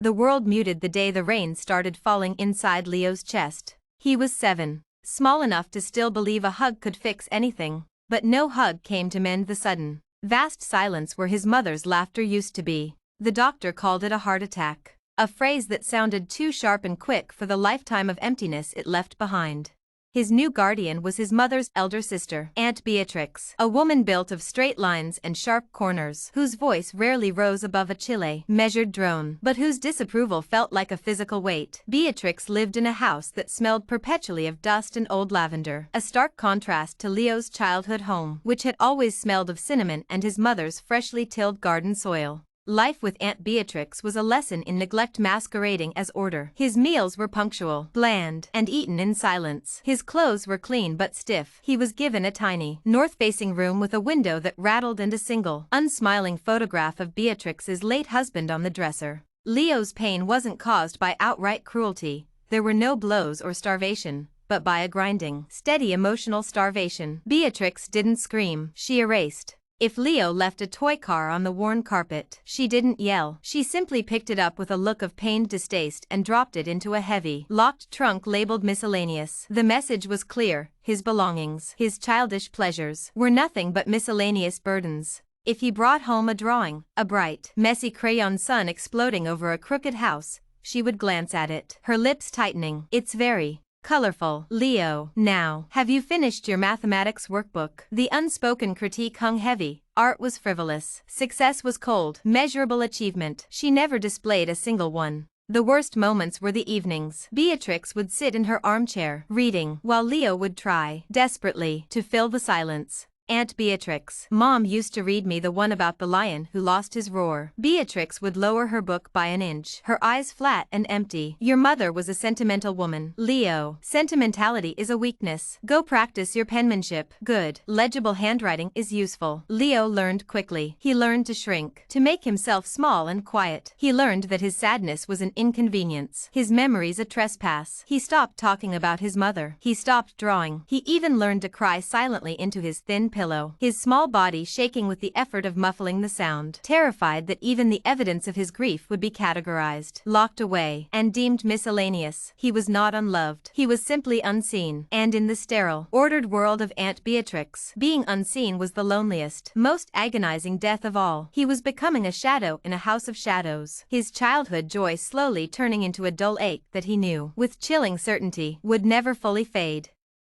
The world muted the day the rain started falling inside Leo's chest. He was 7, small enough to still believe a hug could fix anything, but no hug came to mend the sudden, vast silence where his mother's laughter used to be. The doctor called it a heart attack, a phrase that sounded too sharp and quick for the lifetime of emptiness it left behind. His new guardian was his mother's elder sister, Aunt Beatrix, a woman built of straight lines and sharp corners, whose voice rarely rose above a Chile measured drone, but whose disapproval felt like a physical weight. Beatrix lived in a house that smelled perpetually of dust and old lavender, a stark contrast to Leo's childhood home, which had always smelled of cinnamon and his mother's freshly tilled garden soil. Life with Aunt Beatrix was a lesson in neglect masquerading as order. His meals were punctual, bland, and eaten in silence. His clothes were clean but stiff. He was given a tiny, north-facing room with a window that rattled and a single, unsmiling photograph of Beatrix's late husband on the dresser. Leo's pain wasn't caused by outright cruelty. There were no blows or starvation, but by a grinding, steady emotional starvation. Beatrix didn't scream. She erased. If Leo left a toy car on the worn carpet, she didn't yell. She simply picked it up with a look of pained distaste and dropped it into a heavy, locked trunk labeled miscellaneous. The message was clear: his belongings, his childish pleasures, were nothing but miscellaneous burdens. If he brought home a drawing, a bright, messy crayon sun exploding over a crooked house, she would glance at it, her lips tightening. It's very colorful. Leo, now, have you finished your mathematics workbook? The unspoken critique hung heavy. Art was frivolous. Success was cold. Measurable achievement, she never displayed a single one. The worst moments were the evenings. Beatrix would sit in her armchair, reading, while Leo would try, desperately, to fill the silence. Aunt Beatrix, Mom used to read me the one about the lion who lost his roar. Beatrix would lower her book by an inch, her eyes flat and empty. Your mother was a sentimental woman. Leo, sentimentality is a weakness. Go practice your penmanship. Good, legible handwriting is useful. Leo learned quickly. He learned to shrink, to make himself small and quiet. He learned that his sadness was an inconvenience, his memories a trespass. He stopped talking about his mother. He stopped drawing. He even learned to cry silently into his thin pillow, his small body shaking with the effort of muffling the sound, terrified that even the evidence of his grief would be categorized, locked away, and deemed miscellaneous. He was not unloved. He was simply unseen. And in the sterile, ordered world of Aunt Beatrix, being unseen was the loneliest, most agonizing death of all. He was becoming a shadow in a house of shadows, his childhood joy slowly turning into a dull ache that he knew, with chilling certainty, would never fully fade.